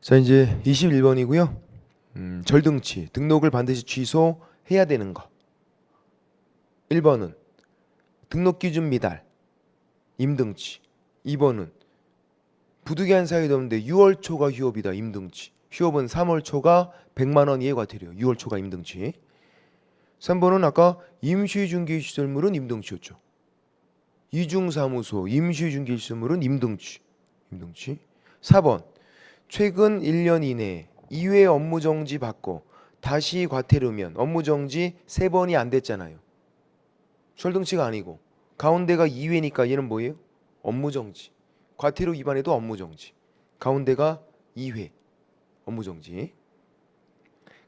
자, 이제 21번이고요. 절등치, 등록을 반드시 취소해야 되는 거. 1번은 등록 기준 미달, 임등치. 2번은 부득이한 사유도 없는데 6월 초가 휴업이다, 임등치. 휴업은 3월 초가 100만 원 이하의 과태료, 6월 초가 임등치. 3번은 아까 임시중개시설물은 임등치였죠. 이중사무소, 임시중개시설물은 임등치. 4번 최근 1년 이내에 2회 업무정지 받고 다시 과태료면 업무정지 3번이 안 됐잖아요. 절등치가 아니고 가운데가 2회니까 얘는 뭐예요? 업무정지. 과태료 위반에도 업무정지. 가운데가 2회 업무정지.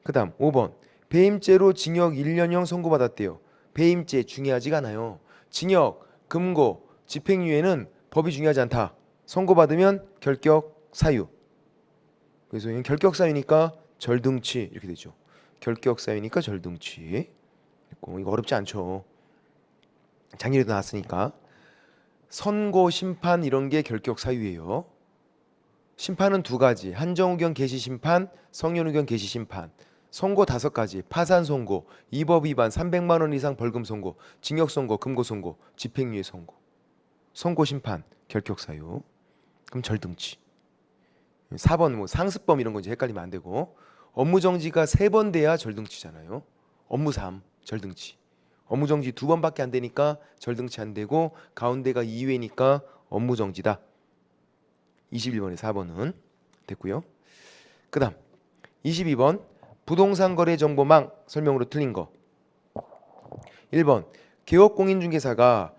그 다음 5번 배임죄로 징역 1년형 선고받았대요. 배임죄 중요하지가 않아요. 징역, 금고, 집행유예는 법이 중요하지 않다. 선고받으면 결격 사유. 그래서 이건 결격 사유니까 절등치 이렇게 되죠. 결격 사유니까 절등치. 이거 어렵지 않죠. 작년에도 나왔으니까. 선고, 심판 이런 게 결격 사유예요. 심판은 두 가지. 한정우경 개시심판, 성현우경 개시심판. 선고 5가지. 파산 선고, 위법 위반 300만 원 이상 벌금 선고, 징역 선고, 금고 선고, 집행유예 선고. 선고, 심판, 결격 사유. 그럼 절등치. 4번 뭐 상습범 이런 거 이제 헷갈리면 안 되고, 업무정지가 3번 돼야 절등치잖아요. 업무 3 절등치. 업무정지 2번밖에 안 되니까 절등치 안 되고 가운데가 2회니까 업무정지다. 21번에 4번은 됐고요. 그 다음 22번 부동산 거래 정보망 설명으로 틀린 거. 1번 개업공인중개사가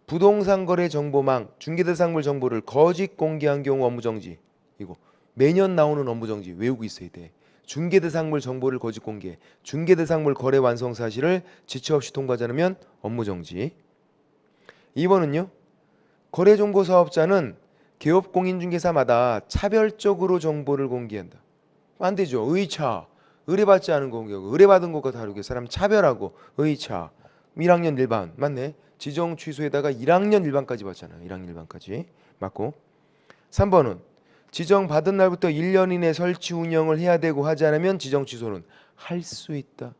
부동산 거래 정보망 중개대상물 정보를 거짓 공개한 경우 업무정지. 이거 매년 나오는 업무정지 외우고 있어야 돼. 중개대상물 정보를 거짓 공개, 중개대상물 거래 완성 사실을 지체 없이 통보하지 않으면 업무정지. 2번은요. 거래정보 사업자는 개업공인중개사마다 차별적으로 정보를 공개한다. 안 되죠. 의차, 의뢰받지 않은 공격, 의뢰받은 것과 다르게 사람 차별하고 의차. 1학년 일반 맞네. 지정 취소에다가 1학년 일반까지 받잖아요. 1학년 일반까지 맞고. 3번은 지정 받은 날부터 1년 이내 설치 운영을 해야 되고 하지 않으면 지정 취소는 할 수 있다.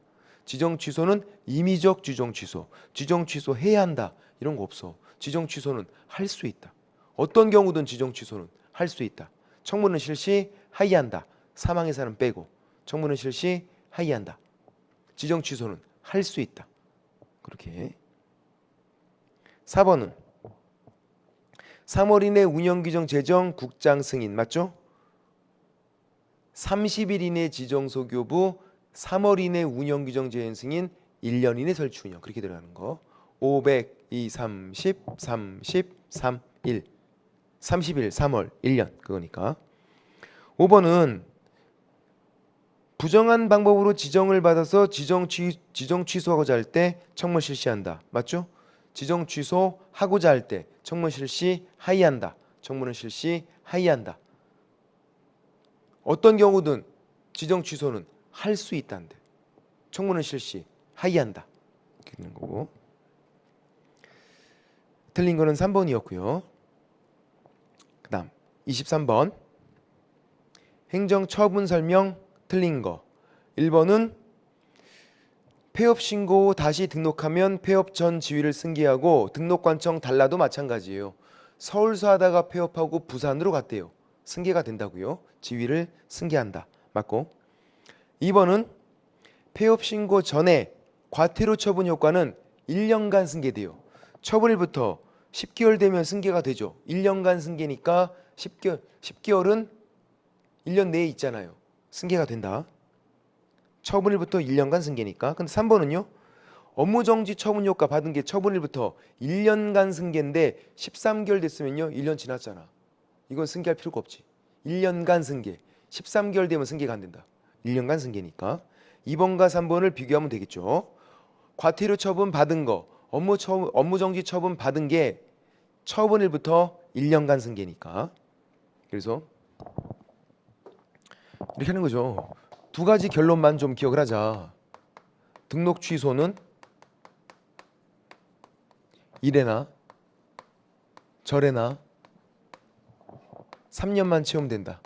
지정 취소는 임의적 지정 취소, 지정 취소 해야 한다 이런 거 없어. 지정 취소는 할 수 있다. 어떤 경우든 지정 취소는 할 수 있다. 청문은 실시 하이한다. 사망의 사람 빼고 청문은 실시 하이한다. 지정 취소는 할 수 있다. 그렇게. 4번은 3월 이내 운영규정 제정 국장 승인 맞죠? 30일 이내 지정소교부 3월 이내 운영규정 제정 승인 1년 이내 설치 운영 그렇게 들어가는 거. 500, 2, 30, 33, 1 30일 3월 1년 그거니까. 5번은 부정한 방법으로 지정을 받아서 지정 취소하고자 할 때 청문 실시한다. 맞죠? 지정 취소하고자 할 때 청문 실시 하이한다. 청문은 실시 하이한다. 어떤 경우든 지정 취소는 할 수 있다는데 청문은 실시 하이한다. 이렇게 되는 거고. 틀린 거는 3번이었고요. 그 다음 23번 행정처분 설명 틀린 거. 1번은 폐업 신고 후 다시 등록하면 폐업 전 지위를 승계하고 등록관청 달라도 마찬가지예요. 서울서 하다가 폐업하고 부산으로 갔대요. 승계가 된다고요. 지위를 승계한다. 맞고. 2번은 폐업 신고 전에 과태료 처분 효과는 1년간 승계돼요. 처분일부터 10개월 되면 승계가 되죠. 1년간 승계니까 10개월은 1년 내에 있잖아요. 승계가 된다. 처분일부터 1년간 승계니까. 근데 3번은요. 업무정지 처분 효과 받은 게 처분일부터 1년간 승계인데 13개월 됐으면요. 1년 지났잖아. 이건 승계할 필요가 없지. 1년간 승계. 13개월 되면 승계가 안 된다. 1년간 승계니까. 2번과 3번을 비교하면 되겠죠. 과태료 처분 받은 거, 업무정지 처분 받은 게 처분일부터 1년간 승계니까. 그래서 이렇게 하는 거죠. 두 가지 결론만 좀 기억을 하자. 등록 취소는 이래나 저래나 3년만 채우면 된다.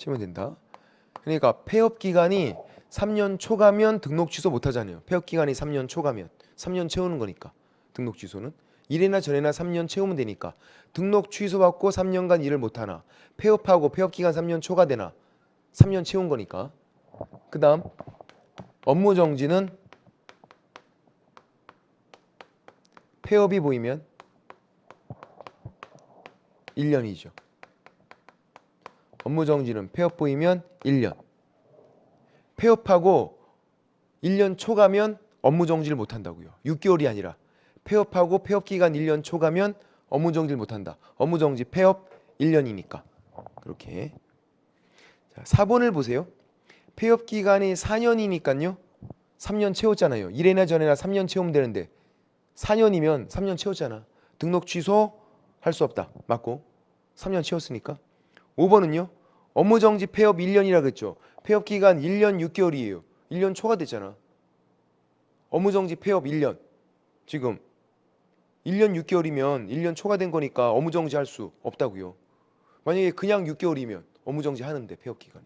채우면 된다. 그러니까 폐업 기간이 3년 초가면 등록 취소 못 하잖아요. 폐업 기간이 3년 초가면 3년 채우는 거니까 등록 취소는 이래나 저래나 3년 채우면 되니까 등록 취소받고 3년간 일을 못 하나 폐업하고 폐업 기간 3년 초가 되나 3년 채운 거니까. 그다음 업무 정지는 폐업이 보이면 1년이죠. 업무 정지는 폐업 보이면 1년. 폐업하고 1년 초가면 업무 정지를 못 한다고요. 6개월이 아니라 폐업하고 폐업 기간 1년 초가면 업무 정지를 못 한다. 업무 정지 폐업 1년이니까. 그렇게. 자, 4번을 보세요. 폐업 기간이 4년이니까요. 3년 채웠잖아요. 이래나 저래나 3년 채우면 되는데 4년이면 3년 채웠잖아. 등록 취소 할 수 없다. 맞고 3년 채웠으니까. 5번은요. 업무 정지 폐업 1년이라 그랬죠. 폐업 기간 1년 6개월이에요. 1년 초가 됐잖아. 업무 정지 폐업 1년. 지금 1년 6개월이면 1년 초가 된 거니까 업무 정지 할 수 없다고요. 만약에 그냥 6개월이면 업무 정지 하는데 폐업 기간이.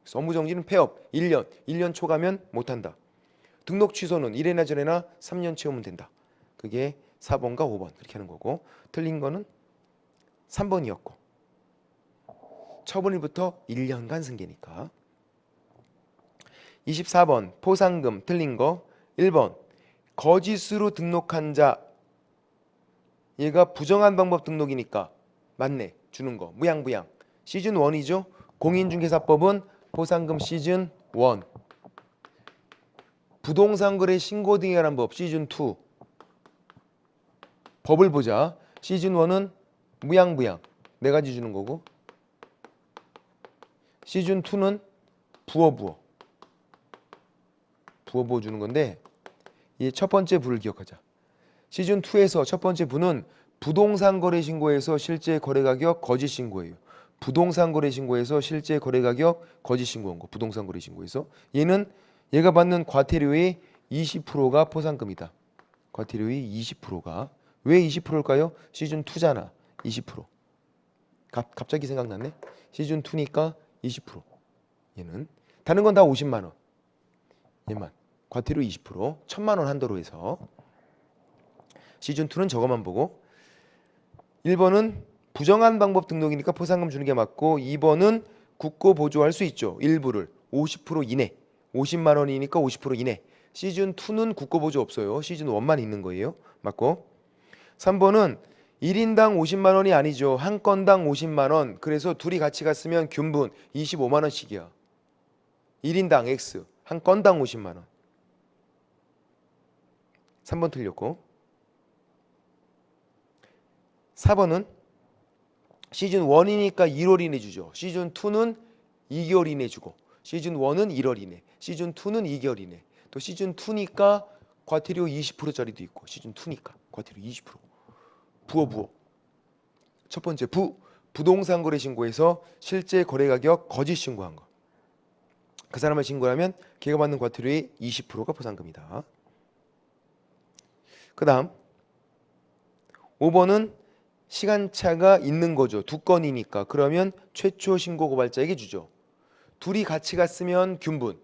그래서 업무 정지는 폐업 1년. 1년 초가면 못 한다. 등록 취소는 이래나 저래나 3년 채우면 된다. 그게 4번과 5번 그렇게 하는 거고 틀린 거는 3번이었고 처분일부터 1년간 승계니까. 24번 포상금 틀린 거 1번 거짓으로 등록한 자 얘가 부정한 방법 등록이니까 맞네 주는 거 무양부양 시즌 1이죠. 공인중개사법은 포상금 시즌 1 부동산 거래 신고 등에 관한 법 시즌 2 법을 보자. 시즌 1은 무양부양 4가지 주는 거고 시즌 2는 부어 주는 건데 이 첫 번째 부를 기억하자. 시즌 2에서 첫 번째 부는 부동산 거래 신고에서 실제 거래 가격 거짓 신고예요. 부동산 거래 신고에서 실제 거래 가격 거짓 신고한 거. 부동산 거래 신고에서 얘가 받는 과태료의 20%가 포상금이다. 과태료의 20%가 왜 20%일까요? 시즌 2잖아. 20%. 갑자기 생각났네. 시즌 2니까 20%. 얘는 다른 건 다 50만 원. 얘만 과태료 20% 1000만 원 한도로 해서 시즌 2는 저것만 보고 1번은 부정한 방법 등록이니까 포상금 주는 게 맞고 2번은 굳고 보조할 수 있죠. 일부를 50% 이내 50만 원이니까 50% 이내. 시즌 2는 굳고 보조 없어요. 시즌 1만 있는 거예요. 맞고 3번은 1인당 50만 원이 아니죠. 한 건당 50만 원. 그래서 둘이 같이 갔으면 균분 25만 원씩이야. 1인당 X 한 건당 50만 원. 3번 틀렸고 4번은 시즌 1이니까 1월 이내 주죠. 시즌 2는 2개월 이내 주고 시즌 1은 1월 이내 시즌 2는 2개월 이내 또 시즌 2니까 과태료 20%짜리도 있고 시즌 2니까 과태료 20% 부어 첫 번째 부동산 거래 신고에서 실제 거래 가격 거짓 신고한 거. 그 사람을 신고하면 걔가 받는 과태료의 20%가 포상금이다. 그 다음 5번은 시간차가 있는 거죠. 2건이니까. 그러면 최초 신고 고발자에게 주죠. 둘이 같이 갔으면 균분.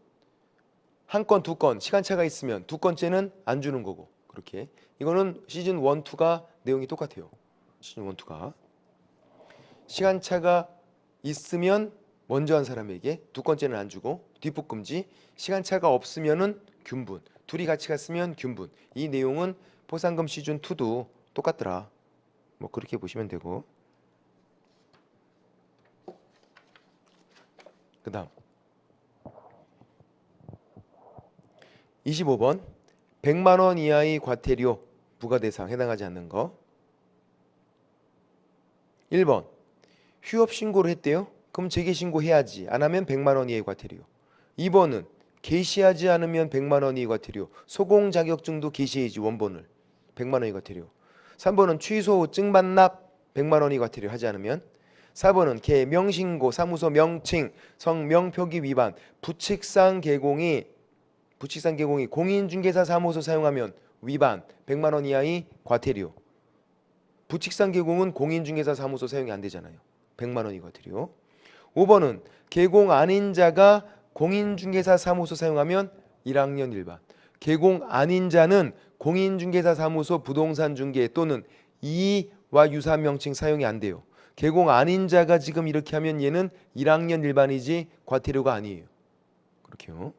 한 건, 2건 시간차가 있으면 2건째는 안 주는 거고. 그렇게. 이거는 시즌 1, 2가 내용이 똑같아요. 시즌 1, 2가. 시간차가 있으면 먼저 한 사람에게 2건째는 안 주고 뒷북금지. 시간차가 없으면은 균분. 둘이 같이 갔으면 균분. 이 내용은 포상금 시즌 2도 똑같더라. 뭐 그렇게 보시면 되고. 그 다음 25번 100만 원 이하의 과태료 부과대상 해당하지 않는 거. 1번 휴업 신고를 했대요. 그럼 재개신고해야지. 안 하면 100만 원 이하의 과태료. 2번은 게시하지 않으면 100만 원 이하의 과태료. 소공 자격증도 게시해야지. 원본을 100만 원의 과태료. 3번은 취소 후 증반납 100만 원의 과태료 하지 않으면. 4번은 개명신고 사무소 명칭 성명 표기 위반 부칙상 개공이 공인중개사 사무소 사용하면 위반 100만 원 이하의 과태료. 부칙상 개공은 공인중개사 사무소 사용이 안 되잖아요. 100만 원의 과태료. 5번은 개공 아닌 자가 공인중개사 사무소 사용하면 1학년 일반. 개공 아닌 자는 공인중개사 사무소 부동산 중개 또는 이와 유사한 명칭 사용이 안 돼요. 개공 아닌 자가 지금 이렇게 하면 얘는 1학년 일반이지 과태료가 아니에요. 그렇게요.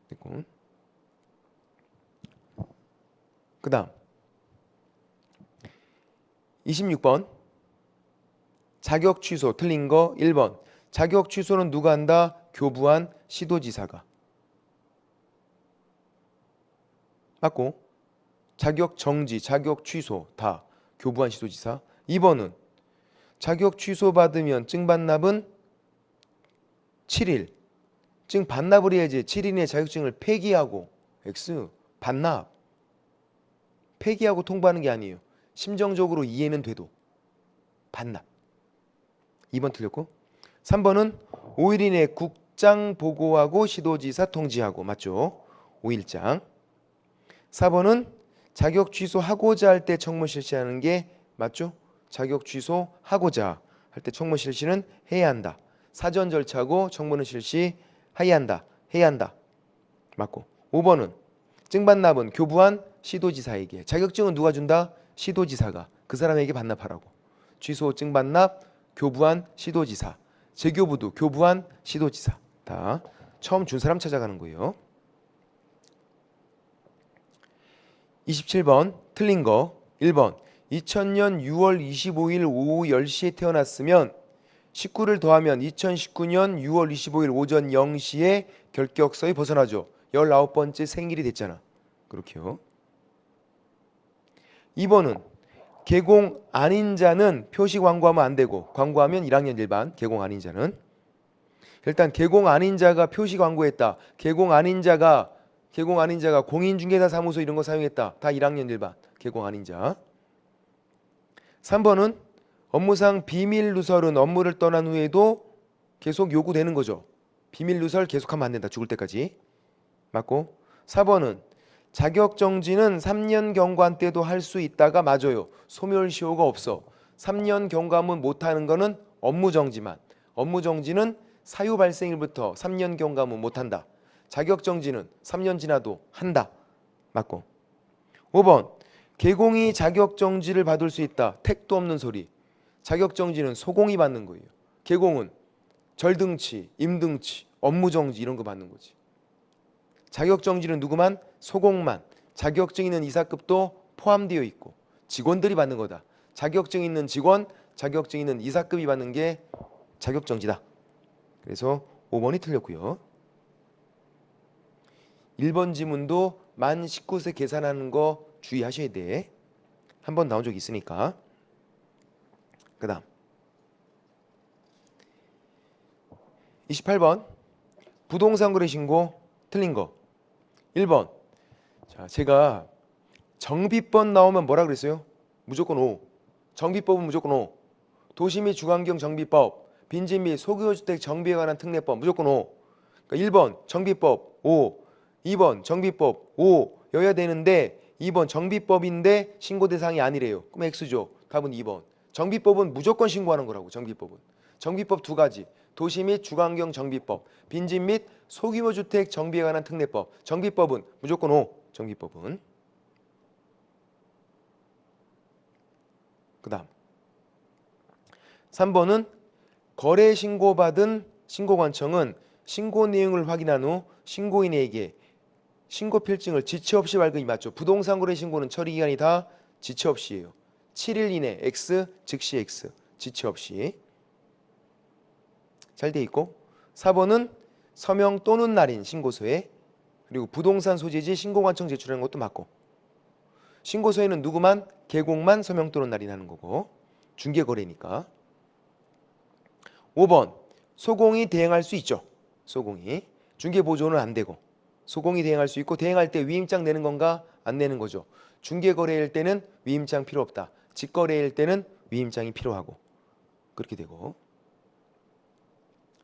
됐고. 그 다음 26번 자격 취소 틀린 거 1번 자격 취소는 누가 한다? 교부한 시도지사가. 맞고 자격 정지, 자격 취소 다 교부한 시도지사. 2번은 자격 취소 받으면 증반납은 7일. 증 반납을 해야지. 7일 이내 자격증을 폐기하고 X 반납. 폐기하고 통보하는 게 아니에요. 심정적으로 이해는 돼도 반납. 2번 틀렸고 3번은 5일 이내 국장 보고하고 시도지사 통지하고. 맞죠? 5일장. 4번은 자격 취소하고자 할 때 청문 실시하는 게 맞죠? 자격 취소하고자 할 때 청문 실시는 해야 한다. 사전 절차고 청문은 실시해야 한다. 해야 한다. 맞고 5번은 증반납은 교부한 시도지사에게. 자격증은 누가 준다? 시도지사가. 그 사람에게 반납하라고. 취소 증반납 교부한 시도지사. 재교부도 교부한 시도지사. 다 처음 준 사람 찾아가는 거예요. 27번 틀린 거 1번 2000년 6월 25일 오후 10시에 태어났으면 19를 더하면 2019년 6월 25일 오전 0시에 결격서에 벗어나죠. 19번째 생일이 됐잖아. 그렇게요. 2번은 개공 아닌 자는 표시 광고하면 안 되고 광고하면 1학년 일반. 개공 아닌 자는 일단 개공 아닌 자가 표시 광고했다. 개공 아닌 자가 공인중개사 사무소 이런 거 사용했다. 다 1학년 일반. 개공 아닌 자. 3번은 업무상 비밀 누설은 업무를 떠난 후에도 계속 요구되는 거죠. 비밀 누설 계속하면 안 된다. 죽을 때까지. 맞고 4번은 자격 정지는 3년 경관 때도 할 수 있다가 맞아요. 소멸시효가 없어. 3년 경감은 못하는 거는 업무 정지만. 업무 정지는 사유 발생일부터 3년 경감은 못한다. 자격 정지는 3년 지나도 한다. 맞고 5번 개공이 자격 정지를 받을 수 있다. 택도 없는 소리. 자격 정지는 소공이 받는 거예요. 개공은 절등치, 임등치, 업무 정지 이런 거 받는 거지. 자격 정지는 누구만? 소공만. 자격증 있는 이사급도 포함되어 있고 직원들이 받는 거다. 자격증 있는 직원, 자격증 있는 이사급이 받는 게 자격 정지다. 그래서 5번이 틀렸고요. 1번 지문도 만 19세 계산하는 거 주의하셔야 돼. 한 번 나온 적 있으니까. 그 다음 28번 부동산 거래 신고 틀린 거 1번. 자, 제가 정비법 나오면 뭐라 그랬어요? 무조건 O. 정비법은 무조건 O. 도시 및 주거환경 정비법, 빈집 및 소규모주택 정비에 관한 특례법 무조건 O. 그러니까 1번 정비법 O, 2번 정비법 O 여야 되는데 2번 정비법인데 신고 대상이 아니래요. 그럼 X죠. 답은 2번. 정비법은 무조건 신고하는 거라고. 정비법은. 정비법 두 가지. 도시 및 주거환경 정비법, 빈집 및 소규모 주택 정비에 관한 특례법. 정비법은 무조건 O. 정비법은. 그 다음 3번은 거래 신고받은 신고관청은 신고 내용을 확인한 후 신고인에게 신고 필증을 지체 없이 발급이 맞죠. 부동산 거래 신고는 처리 기간이 다 지체 없이예요. 7일 이내 X 즉시 X 지체 없이 잘 돼 있고 4번은 서명 또는 날인 신고서에 그리고 부동산 소재지 신고관청 제출하는 것도 맞고 신고서에는 누구만 개공만 서명 또는 날인하는 거고 중개거래니까 5번 소공이 대행할 수 있죠. 소공이 중개보조는 안 되고 소공이 대행할 수 있고 대행할 때 위임장 내는 건가 안 내는 거죠. 중개거래일 때는 위임장 필요 없다. 직거래일 때는 위임장이 필요하고 그렇게 되고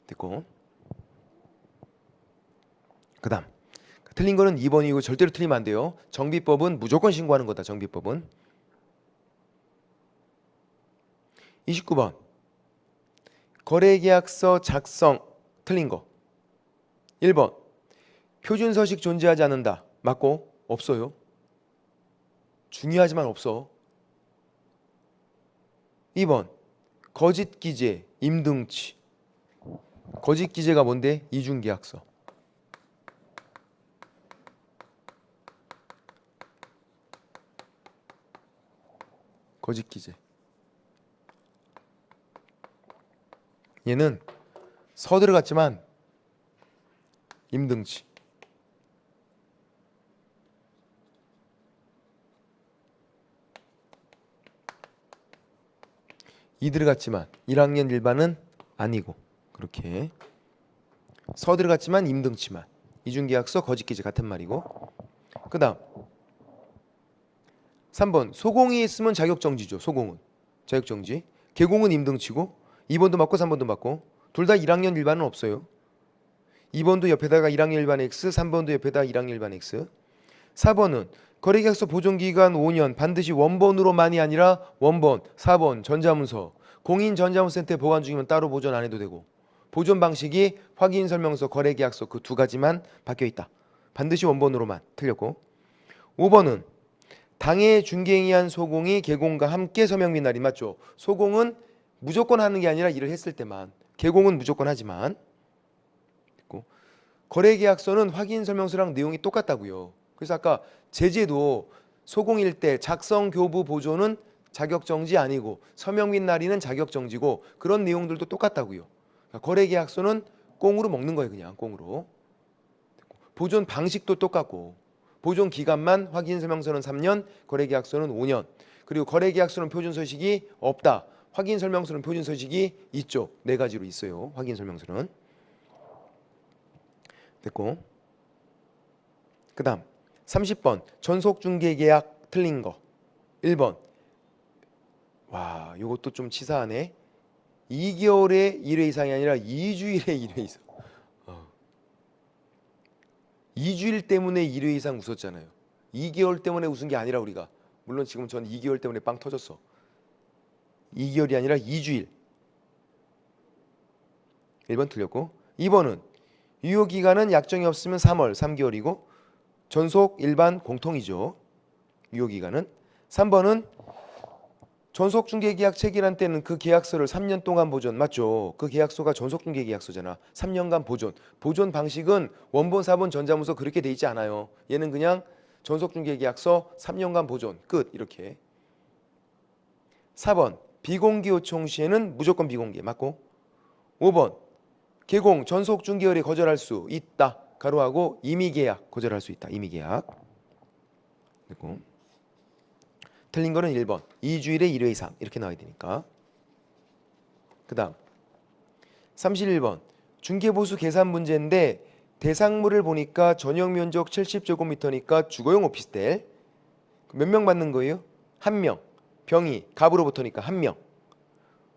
됐고 그 다음 틀린 거는 2번이고 절대로 틀리면 안 돼요. 정비법은 무조건 신고하는 거다. 정비법은 29번 거래계약서 작성 틀린 거. 1번 표준 서식 존재하지 않는다. 맞고 없어요. 중요하지만 없어. 2번 거짓 기재 임등치. 거짓 기재가 뭔데? 이중계약서. 거짓 기재. 얘는 서 들어갔지만 임등치. 이 들어갔지만 1학년 일반은 아니고 그렇게 서 들어갔지만 임등치만. 이중계약서 거짓기재 같은 말이고. 그 다음 3번 소공이 있으면 자격정지죠. 소공은 자격정지. 계공은 임등치고 2번도 맞고 3번도 맞고 둘 다 1학년 일반은 없어요. 2번도 옆에다가 1학년 일반 X, 3번도 옆에다 1학년 일반 X. 4번은 거래계약서 보존기간 5년 반드시 원본으로만이 아니라 원본, 4번 전자문서 공인전자문서센터에 보관 중이면 따로 보존 안 해도 되고 보존 방식이 확인설명서, 거래계약서 그 두 가지만 바뀌어있다. 반드시 원본으로만. 틀렸고 5번은 당해 중개행위한 소공이 계공과 함께 서명 및 날인. 맞죠? 소공은 무조건 하는 게 아니라 일을 했을 때만. 계공은 무조건 하지만. 거래계약서는 확인설명서랑 내용이 똑같다고요. 그래서 아까 제재도 소공일 때 작성, 교부, 보존은 자격정지 아니고 서명 및 날인은 자격정지고 그런 내용들도 똑같다고요. 그러니까 거래계약서는 꽁으로 먹는 거예요. 그냥 꽁으로. 보존 방식도 똑같고 보존 기간만 확인설명서는 3년, 거래계약서는 5년. 그리고 거래계약서는 표준서식이 없다. 확인설명서는 표준서식이 있죠. 4가지로 있어요. 확인설명서는. 됐고. 그 다음 30번 전속중개계약 틀린 거. 1번 와 이것도 좀 치사하네. 2개월에 1회 이상이 아니라 2주일에 1회 이상. 2주일 때문에 1회 이상 웃었잖아요. 2개월 때문에 웃은 게 아니라 우리가. 물론 지금 전 2개월 때문에 빵 터졌어. 2개월이 아니라 2주일. 1번 틀렸고 2번은 유효기간은 약정이 없으면 3월 3개월이고 전속 일반 공통이죠. 유효기간은. 3번은 전속중개계약 체결한 때는 그 계약서를 3년 동안 보존. 맞죠? 그 계약서가 전속중개계약서잖아. 3년간 보존. 보존 방식은 원본, 사본, 전자문서 그렇게 돼 있지 않아요. 얘는 그냥 전속중개계약서 3년간 보존. 끝. 이렇게. 4번 비공개 요청 시에는 무조건 비공개. 맞고. 5번 계공 전속중개월에 거절할 수 있다. 가로하고 임의계약 거절할 수 있다. 임의계약. 그리고 틀린 거는 1번 2주일에 1회 이상 이렇게 나와야 되니까. 그 다음 31번 중개보수 계산 문제인데 대상물을 보니까 전용 면적 70제곱미터니까 주거용 오피스텔. 몇 명 받는 거예요? 1명. 병이 갑으로부터니까 1명.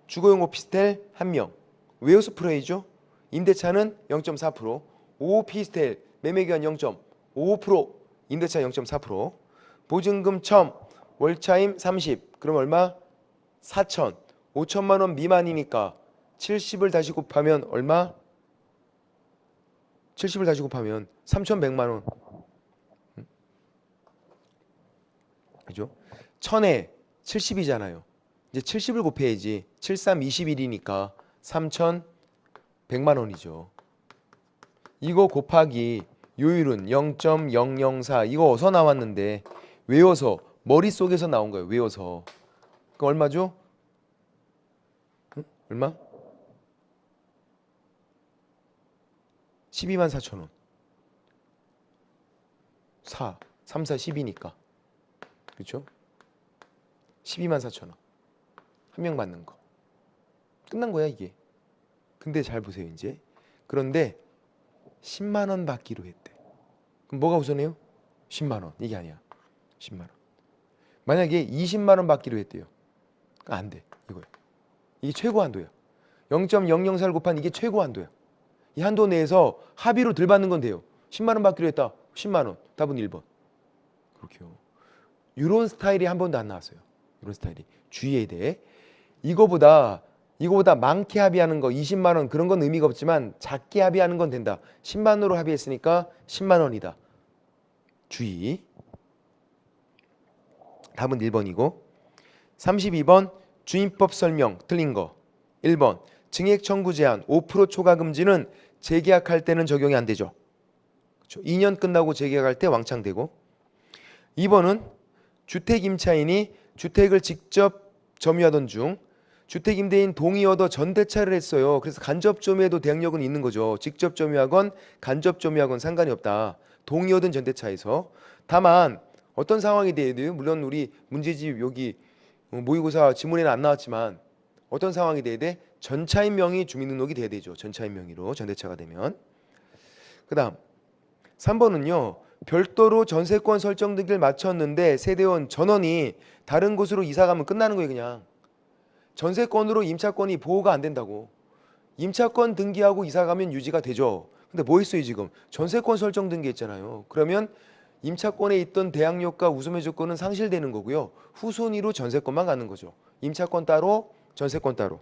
주거용 오피스텔 1명. 웨어스 프레이죠. 임대차는 0.4%. 오피스텔 매매기간 0.5%. 임대차 0.4%. 보증금 1000. 월차임 30. 그럼 얼마? 4천. 5천만 원 미만이니까 70을 다시 곱하면 얼마? 70을 다시 곱하면 3,100만 원. 그죠? 1000에 70이잖아요. 이제 70을 곱해야지. 73 21이니까 3,100만 원이죠. 이거 곱하기 요율은 0.004. 이거 어디서 나왔는데 외워서 머릿속에서 나온 거예요. 외워서. 그 얼마죠? 응? 얼마? 12만 4천 원. 4, 3, 4, 10이니까. 그렇죠? 12만 4천 원. 한 명 받는 거. 끝난 거야 이게. 근데 잘 보세요 이제. 그런데 10만 원 받기로 했대. 그럼 뭐가 우선해요? 10만 원. 이게 아니야. 10만 원. 만약에 20만 원 받기로 했대요. 안 돼. 이거야. 이게 최고 한도야. 0.004를 곱한 이게 최고 한도야. 이 한도 내에서 합의로 덜 받는 건 돼요. 10만 원 받기로 했다. 10만 원. 답은 1번. 그렇게요. 이런 스타일이 한 번도 안 나왔어요. 이런 스타일이. 주의해야 돼. 이거보다 이거보다 많게 합의하는 거 20만 원 그런 건 의미가 없지만 작게 합의하는 건 된다. 10만 원으로 합의했으니까 10만 원이다. 주의. 답은 1번이고 32번 주임법 설명 틀린 거 1번 증액 청구 제한 5% 초과 금지는 재계약할 때는 적용이 안 되죠. 그렇죠? 2년 끝나고 재계약할 때 왕창 되고 2번은 주택 임차인이 주택을 직접 점유하던 중 주택 임대인 동의 얻어 전대차를 했어요. 그래서 간접 점유에도 대항력은 있는 거죠. 직접 점유하건 간접 점유하건 상관이 없다. 동의 얻은 전대차에서. 다만 어떤 상황이 돼야 돼요? 물론 우리 문제집 여기 모의고사 지문에는 안 나왔지만 어떤 상황이 돼야 돼? 전차인 명의 주민등록이 돼야 되죠. 전차인 명의로 전대차가 되면. 그 다음 3번은요. 별도로 전세권 설정 등기를 마쳤는데 세대원 전원이 다른 곳으로 이사가면 끝나는 거예요. 그냥. 전세권으로 임차권이 보호가 안 된다고. 임차권 등기하고 이사가면 유지가 되죠. 근데 뭐 했어요 지금? 전세권 설정 등기했잖아요. 그러면 임차권에 있던 대항력과 우수매 조건은 상실되는 거고요. 후순위로 전세권만 가는 거죠. 임차권 따로 전세권 따로.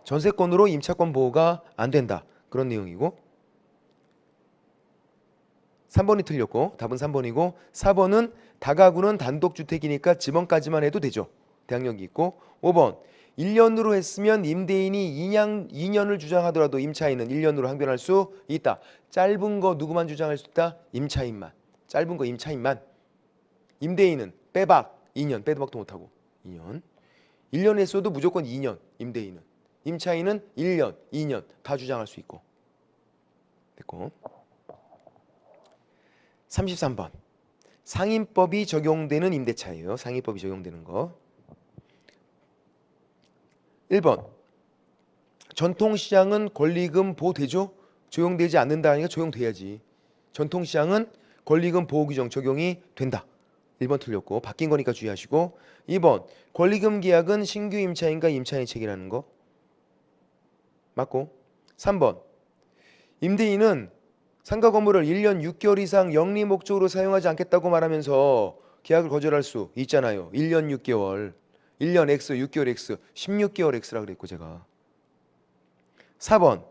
전세권으로 임차권 보호가 안 된다. 그런 내용이고 3번이 틀렸고 답은 3번이고 4번은 다가구는 단독주택이니까 지번까지만 해도 되죠. 대항력이 있고 5번 1년으로 했으면 임대인이 2년을 주장하더라도 임차인은 1년으로 항변할 수 있다. 짧은 거 누구만 주장할 수 있다? 임차인만. 짧은 거 임차인만. 임대인은 빼박 2년 빼도 박도 못하고 2년. 1년 했어도 무조건 2년 임대인은. 임차인은 1년, 2년 다 주장할 수 있고. 됐고. 33번. 상임법이 적용되는 임대차예요. 상임법이 적용되는 거. 1번. 전통시장은 권리금 보호되죠? 적용되지 않는다 하니까 적용돼야지. 전통시장은 권리금 보호 규정 적용이 된다. 1번 틀렸고 바뀐 거니까 주의하시고 2번. 권리금 계약은 신규 임차인과 임차인이 체결하는 거. 맞고 3번. 임대인은 상가 건물을 1년 6개월 이상 영리 목적으로 사용하지 않겠다고 말하면서 계약을 거절할 수 있잖아요. 1년 6개월. 1년 X, 6개월 X, 16개월 X라 그랬고 제가. 4번.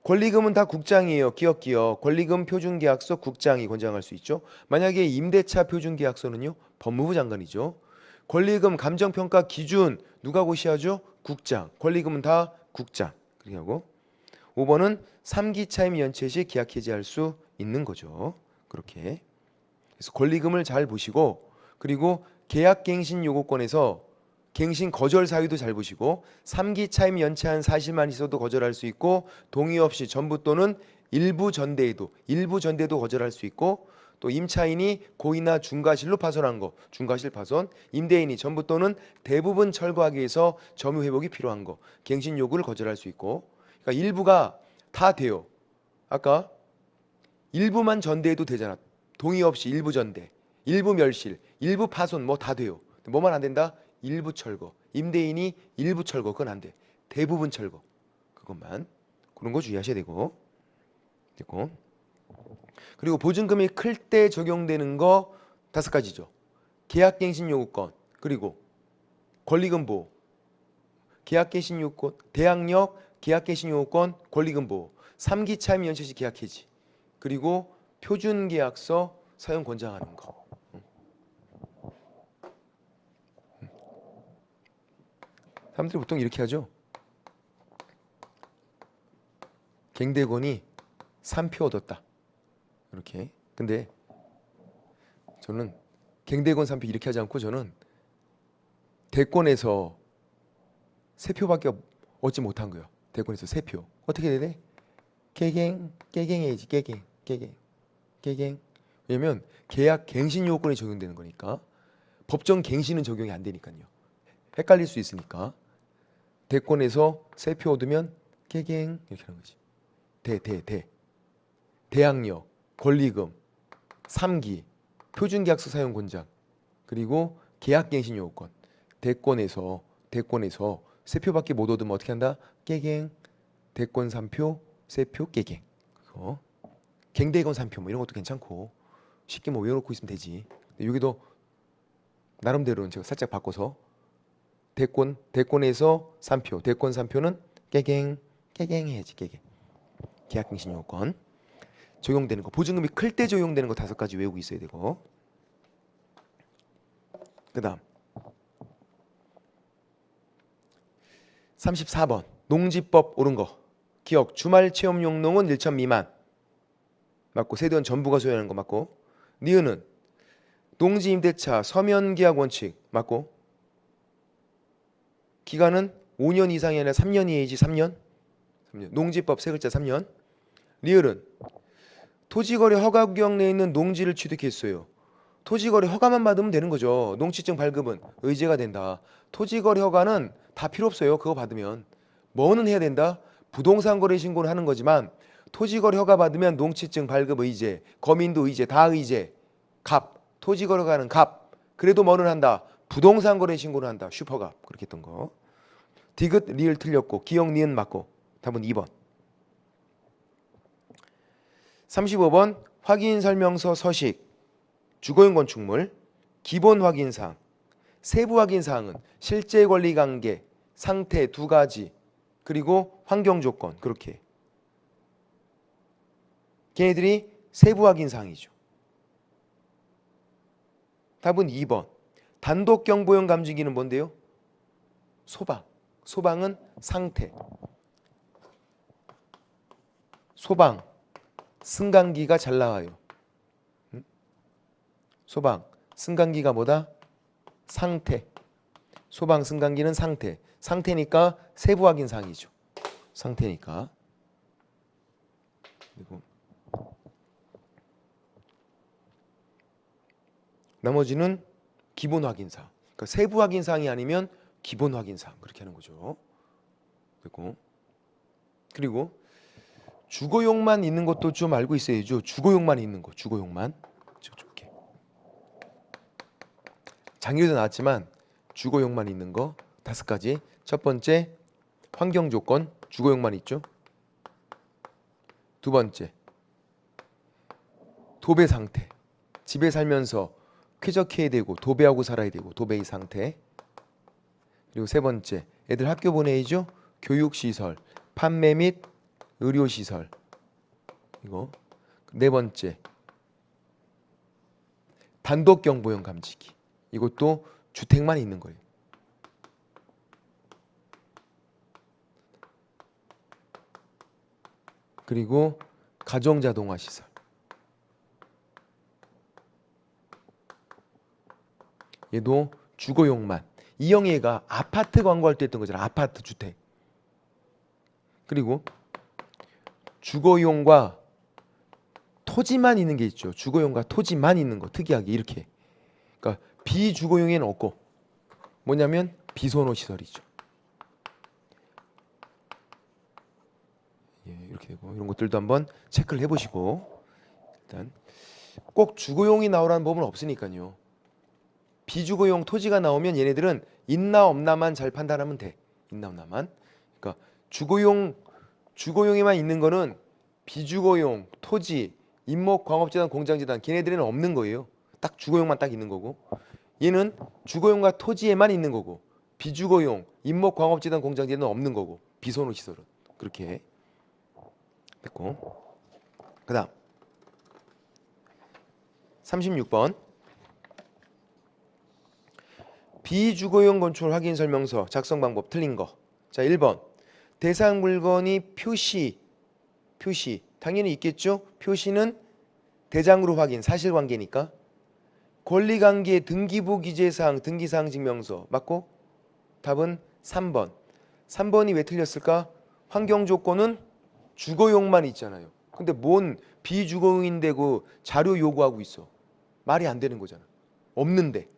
권리금은 다 국장이에요. 기억. 권리금 표준계약서 국장이 권장할 수 있죠. 만약에 임대차 표준계약서는요. 법무부 장관이죠. 권리금 감정평가 기준 누가 고시하죠? 국장. 권리금은 다 국장. 그렇게 하고 5번은 3기 차임 연체 시 계약 해지할 수 있는 거죠. 그렇게. 그래서 권리금을 잘 보시고 그리고 계약갱신 요구권에서 갱신 거절 사유도 잘 보시고 3기 차임 연체한 사실만 있어도 거절할 수 있고 동의 없이 전부 또는 일부 전대에도 거절할 수 있고 또 임차인이 고의나 중과실로 파손한 거 중과실 파손 임대인이 전부 또는 대부분 철거하기 위해서 점유 회복이 필요한 거 갱신 요구를 거절할 수 있고 그러니까 일부가 다 돼요. 아까 일부만 전대해도 되잖아. 동의 없이 일부 전대 일부 멸실 일부 파손 뭐 다 돼요. 뭐만 안 된다? 일부 철거. 임대인이 일부 철거 그건 안 돼. 대부분 철거. 그것만. 그런 거 주의하셔야 되고. 됐고. 그리고 보증금이 클 때 적용되는 거 5가지죠. 계약갱신 요구권. 그리고 권리금 보호. 계약갱신 요구권, 대항력, 계약갱신 요구권, 권리금 보호. 3기 차임 연체 시 계약 해지. 그리고 표준계약서 사용 권장하는 거. 사람들이 보통 이렇게 하죠. 갱대건이 3표 얻었다. 이렇게. 근데 저는 갱대건 3표 이렇게 하지 않고 저는 대권에서 3표밖에 얻지 못한 거예요. 대권에서 3표. 어떻게 해야 돼? 깨갱해야지. 깨갱. 왜냐면 계약 갱신 요건이 적용되는 거니까. 법정 갱신은 적용이 안 되니까요. 헷갈릴 수 있으니까. 대권에서 3표 얻으면 깨갱 이렇게 하는 거지. 대항력, 권리금, 3기, 표준계약서 사용 권장, 그리고 계약갱신 요건. 대권에서 3표밖에 못 얻으면 어떻게 한다? 깨갱. 대권 3표, 3표 깨갱. 그거. 갱대건 3표 뭐 이런 것도 괜찮고 쉽게 뭐 외워놓고 있으면 되지. 여기도 나름대로는 제가 살짝 바꿔서 대권에서 3표. 대권 3표는 깨갱 해야지. 깨갱. 계약갱신 요건. 적용되는 거. 보증금이 클 때 적용되는 거 5가지 외우고 있어야 되고. 그다음 34번. 농지법 옳은 거. 기억. 주말 체험 용농은 1천 미만. 맞고. 세대원 전부가 소유하는 거 맞고. 니은은 농지 임대차 서면 계약 원칙 맞고. 기간은 5년 이상이 아니라 3년이지. 3년. 농지법 세 글자 3년. 리을은 토지거래 허가 구역 내에 있는 농지를 취득했어요. 토지거래 허가만 받으면 되는 거죠. 농취증 발급은 의제가 된다. 토지거래 허가는 다 필요 없어요. 그거 받으면. 뭐는 해야 된다? 부동산 거래 신고를 하는 거지만 토지거래 허가 받으면 농취증 발급 의제, 거민도 의제, 다 의제, 갑, 토지거래 허가는 갑. 그래도 뭐는 한다? 부동산 거래 신고를 한다. 슈퍼갑. 그렇게 했던 거. 디귿 리을 틀렸고 기억 니은 맞고. 답은 2번. 35번 확인 설명서 서식, 주거용 건축물, 기본 확인사항, 세부 확인사항은 실제 권리 관계, 상태 2가지, 그리고 환경 조건. 그렇게 걔네들이 세부 확인사항이죠. 답은 2번. 단독 경보용 감지기는 뭔데요? 소방. 소방은 상태. 소방 승강기가 잘 나와요. 소방 승강기가 뭐다? 상태. 소방 승강기는 상태. 상태니까 세부 확인 사항이죠. 상태니까. 그리고 나머지는 기본 확인 사항. 그러니까 세부 확인 사항이 아니면 기본 확인 사항. 그렇게 하는 거죠. 그리고 주거용만 있는 것도 좀 알고 있어야죠. 주거용만 있는 거. 주거용만. 이렇게. 장애도 나왔지만 주거용만 있는 거 5가지. 첫 번째 환경 조건. 주거용만 있죠. 두 번째 도배 상태. 집에 살면서 쾌적해야 되고 도배하고 살아야 되고 도배의 상태. 그리고 세 번째 애들 학교 보내야죠. 교육시설, 판매 및 의료시설. 이거. 네 번째 단독 경보용 감지기. 이것도 주택만 있는 거예요. 그리고 가정자동화 시설. 얘도 주거용만. 이영애가 아파트 광고할 때 했던 거잖아. 아파트 주택. 그리고 주거용과 토지만 있는 게 있죠. 주거용과 토지만 있는 거. 특이하게 이렇게. 그러니까 비주거용에는 없고 뭐냐면 비선호 시설이죠. 예, 이렇게 되고 이런 것들도 한번 체크를 해보시고. 일단 꼭 주거용이 나오라는 법은 없으니까요. 비주거용 토지가 나오면 얘네들은 있나 없나만 잘 판단하면 돼. 있나 없나만. 그러니까 주거용에만 있는 거는 비주거용, 토지, 임목, 광업재단, 공장재단 걔네들은 없는 거예요. 딱 주거용만 딱 있는 거고. 얘는 주거용과 토지에만 있는 거고 비주거용, 임목, 광업재단, 공장재단은 없는 거고 비선호 시설은. 그렇게 됐고. 그 다음 36번 비주거용 건축물 확인 설명서 작성 방법 틀린 거. 자, 1번 대상 물건이 표시 당연히 있겠죠. 표시는 대장으로 확인 사실관계니까. 권리관계 등기부 기재사항 등기사항 증명서 맞고. 답은 3번. 3번이 왜 틀렸을까? 환경 조건은 주거용만 있잖아요. 근데 뭔 비주거용인데 그 자료 요구하고 있어. 말이 안 되는 거잖아. 없는데.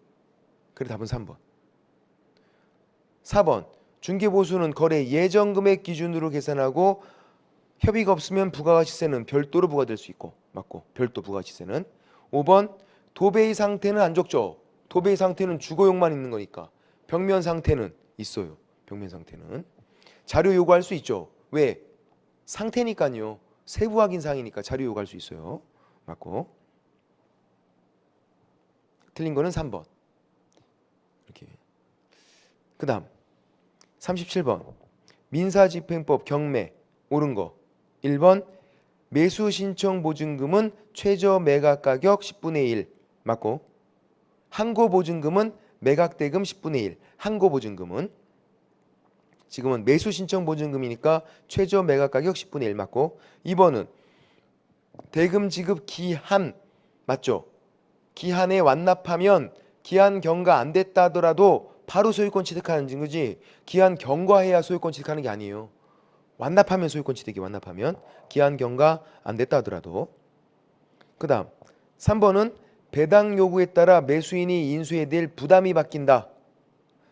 그래 답은 3번. 4번 중개보수는 거래 예정 금액 기준으로 계산하고 협의가 없으면 부가가치세는 별도로 부과될 수 있고 맞고. 별도 부가가치세는. 5번 도배의 상태는 안 적죠. 도배의 상태는 주거용만 있는 거니까. 벽면 상태는 있어요. 벽면 상태는. 자료 요구할 수 있죠. 왜? 상태니까요. 세부 확인 사항이니까 자료 요구할 수 있어요. 맞고. 틀린 거는 3번. 이렇게. 그 다음 37번 민사집행법 경매 옳은 거 1번 매수 신청 보증금은 최저 매각 가격 10분의 1 맞고 항고 보증금은 매각 대금 10분의 1 항고 보증금은 지금은 매수 신청 보증금이니까 최저 매각 가격 10분의 1 맞고 2번은 대금 지급 기한 맞죠? 기한에 완납하면 기한 경과 안 됐다 하더라도 바로 소유권 취득하는 거지 기한 경과해야 소유권 취득하는 게 아니에요. 완납하면 소유권 취득이 완납하면 기한 경과 안 됐다 하더라도 그 다음 3번은 배당 요구에 따라 매수인이 인수해야 될 부담이 바뀐다.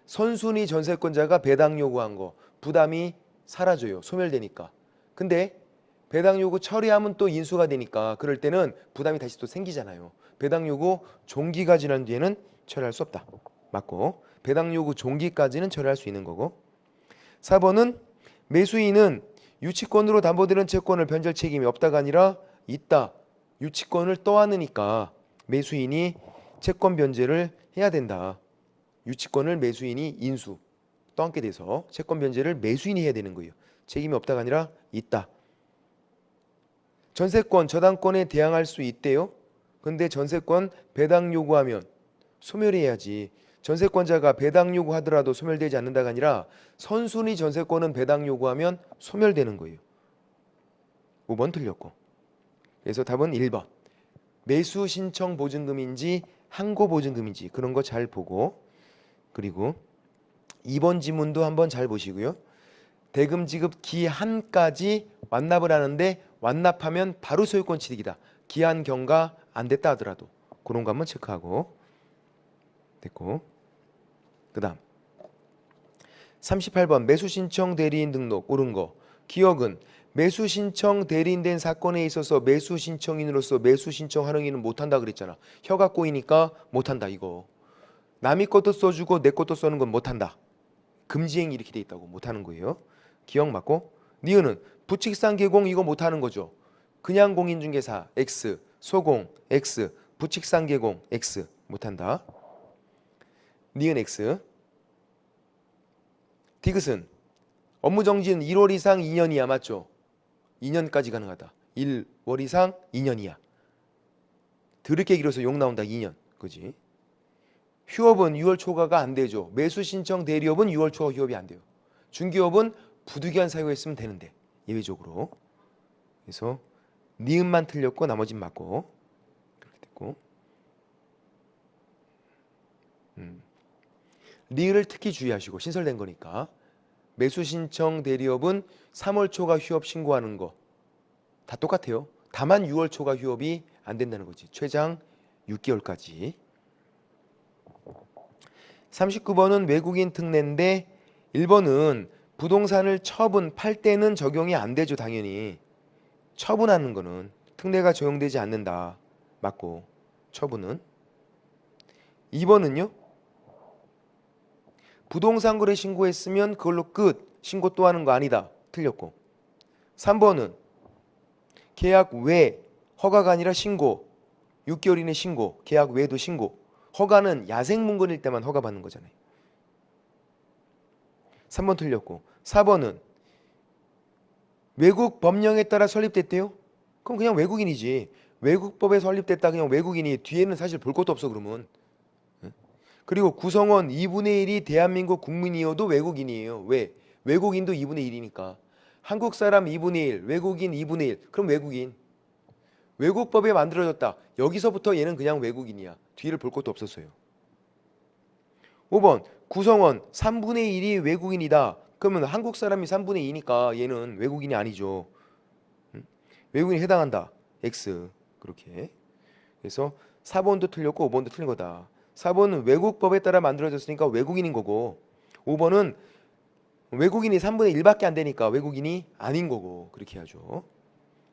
선순위 전세권자가 배당 요구한 거 부담이 사라져요. 소멸되니까. 근데 배당 요구 처리하면 또 인수가 되니까 그럴 때는 부담이 다시 또 생기잖아요. 배당 요구 종기가 지난 뒤에는 처리할 수 없다. 맞고 배당 요구 종기까지는 처리할 수 있는 거고 4번은 매수인은 유치권으로 담보되는 채권을 변절 책임이 없다가 아니라 있다. 유치권을 떠안으니까 매수인이 채권 변제를 해야 된다. 유치권을 매수인이 인수 떠안게 돼서 채권 변제를 매수인이 해야 되는 거예요. 책임이 없다가 아니라 있다. 전세권, 저당권에 대항할 수 있대요. 근데 전세권 배당 요구하면 소멸해야지. 전세권자가 배당 요구하더라도 소멸되지 않는다가 아니라 선순위 전세권은 배당 요구하면 소멸되는 거예요. 5번 틀렸고. 그래서 답은 1번. 매수 신청 보증금인지 항고 보증금인지 그런 거 잘 보고 그리고 2번 지문도 한번 잘 보시고요. 대금 지급 기한까지 완납을 하는데 완납하면 바로 소유권 취득이다. 기한 경과 안 됐다 하더라도 그런 거 한번 체크하고 됐고 그 다음 38번 매수신청 대리인 등록 옳은 거 기억은 매수신청 대리인된 사건에 있어서 매수신청인으로서 매수신청 활용인은 못한다 그랬잖아. 혀가 꼬이니까 못한다 이거. 남의 것도 써주고 내 것도 써는 건 못한다. 금지행위 이렇게 돼 있다고 못하는 거예요. 기억 맞고 니은은 부칙상 개공 이거 못하는 거죠. 그냥 공인중개사 X 소공 X 부칙상 개공 X 못한다. 니은 X 디귿은 업무정지는 1월 이상 2년 이하 맞죠? 2년까지 가능하다. 1월 이상 2년 이하. 드럽게 길어서 욕 나온다 2년. 그지? 휴업은 6월 초과가 안 되죠. 매수신청 대리업은 6월 초과 휴업이 안 돼요. 중개업은 부득이한 사유가 있으면 되는데 예외적으로. 그래서 니은만 틀렸고 나머진 맞고 그렇게 됐고 리을을 특히 주의하시고 신설된 거니까 매수신청 대리업은 3월 초과 휴업 신고하는 거 다 똑같아요. 다만 6월 초과 휴업이 안 된다는 거지. 최장 6개월까지. 39번은 외국인 특례인데 1번은 부동산을 처분, 팔 때는 적용이 안 되죠. 당연히. 처분하는 거는 특례가 적용되지 않는다. 맞고 처분은. 2번은요. 부동산 거래 신고했으면 그걸로 끝. 신고 또 하는 거 아니다. 틀렸고. 3번은 계약 외 허가가 아니라 신고. 6개월 이내 신고. 계약 외도 신고. 허가는 야생문건일 때만 허가받는 거잖아요. 3번 틀렸고 4번은 외국 법령에 따라 설립됐대요. 그럼 그냥 외국인이지. 외국법에 설립됐다 그냥 외국인이 뒤에는 사실 볼 것도 없어 그러면. 그리고 구성원 2분의 1이 대한민국 국민이어도 외국인이에요. 왜? 외국인도 2분의 1이니까. 한국 사람 2분의 1, 외국인 2분의 1. 그럼 외국인. 외국법에 만들어졌다. 여기서부터 얘는 그냥 외국인이야. 뒤를 볼 것도 없었어요. 5번 구성원 3분의 1이 외국인이다. 그러면 한국 사람이 3분의 2니까 얘는 외국인이 아니죠. 외국인이 해당한다. X 그렇게. 그래서 4번도 틀렸고 5번도 틀린 거다. 4번은 외국법에 따라 만들어졌으니까 외국인인 거고 5번은 외국인이 3분의 1밖에 안 되니까 외국인이 아닌 거고 그렇게 하죠.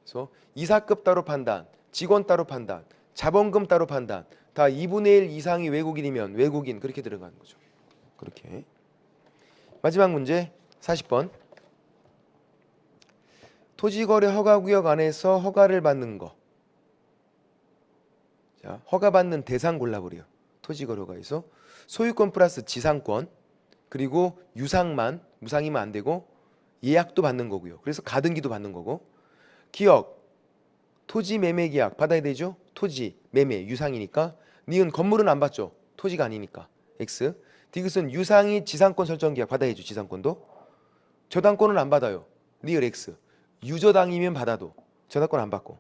그래서 이사급 따로 판단, 직원 따로 판단, 자본금 따로 판단 다 2분의 1 이상이 외국인이면 외국인 그렇게 들어가는 거죠. 그렇게. 마지막 문제 40번. 토지거래 허가구역 안에서 허가를 받는 거. 자, 허가받는 대상 골라버려. 토지거래 허가에서 소유권 플러스 지상권. 그리고 유상만, 무상이면 안 되고 예약도 받는 거고요. 그래서 가등기도 받는 거고. 기억, 토지 매매 계약 받아야 되죠. 토지 매매 유상이니까. 니은 건물은 안 받죠. 토지가 아니니까. X. 디귿은 유상이 지상권 설정 계약 받아야죠. 지상권도. 저당권은 안 받아요. 리을 X. 유저당이면 받아도 저당권 안 받고.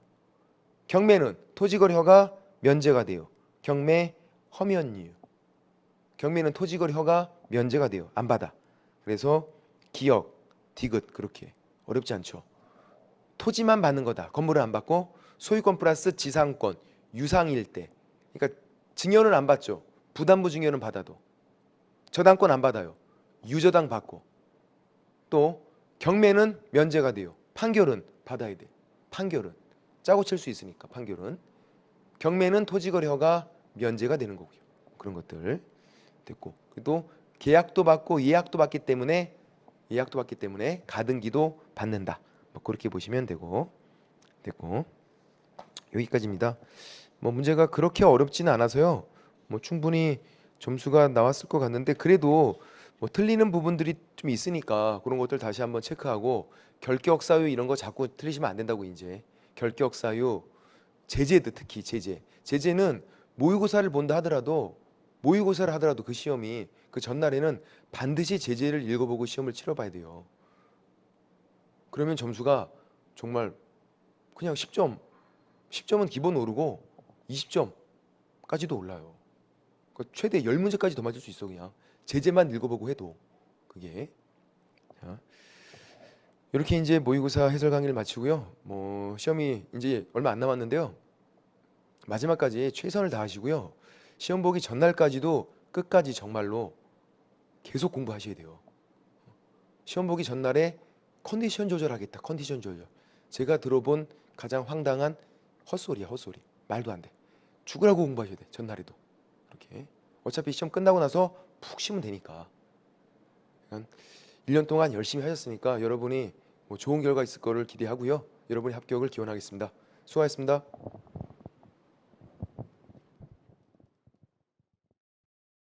경매는 토지거래 허가 면제가 돼요. 경매 허면유. 경매는 토지거래 허가 면제가 돼요. 안 받아. 그래서 기억, 디귿 그렇게 어렵지 않죠. 토지만 받는 거다. 건물은 안 받고 소유권 플러스 지상권, 유상일 때. 그러니까 증여는 안 받죠. 부담부 증여는 받아도. 저당권 안 받아요. 유저당 받고. 또 경매는 면제가 돼요. 판결은 받아야 돼. 판결은 짜고 칠 수 있으니까 판결은. 경매는 토지거래 허가 면제가 되는 거고요. 그런 것들 됐고. 또 계약도 받고 예약도 받기 때문에 가등기도 받는다. 뭐 그렇게 보시면 되고. 됐고. 여기까지입니다. 뭐 문제가 그렇게 어렵지는 않아서요. 뭐 충분히 점수가 나왔을 것 같는데 그래도 뭐 틀리는 부분들이 좀 있으니까 그런 것들 다시 한번 체크하고 결격 사유 이런 거 자꾸 틀리시면 안 된다고 이제. 결격 사유, 제재도 특히 제재는 모의고사를 본다 하더라도 그 시험이 그 전날에는 반드시 제재를 읽어보고 시험을 치러봐야 돼요. 그러면 점수가 정말 그냥 10점은 기본 오르고 20점까지도 올라요. 그러니까 최대 10문제까지 더 맞을 수 있어 그냥. 제재만 읽어보고 해도 그게. 자, 이렇게 이제 모의고사 해설 강의를 마치고요. 뭐 시험이 이제 얼마 안 남았는데요. 마지막까지 최선을 다하시고요. 시험 보기 전날까지도 끝까지 정말로 계속 공부하셔야 돼요. 시험 보기 전날에 컨디션 조절하겠다. 컨디션 조절. 제가 들어본 가장 황당한 헛소리야. 헛소리. 말도 안 돼. 죽으라고 공부하셔야 돼. 전날에도. 이렇게. 어차피 시험 끝나고 나서 푹 쉬면 되니까. 1년 동안 열심히 하셨으니까 여러분이 뭐 좋은 결과 있을 거를 기대하고요. 여러분의 합격을 기원하겠습니다. 수고하셨습니다.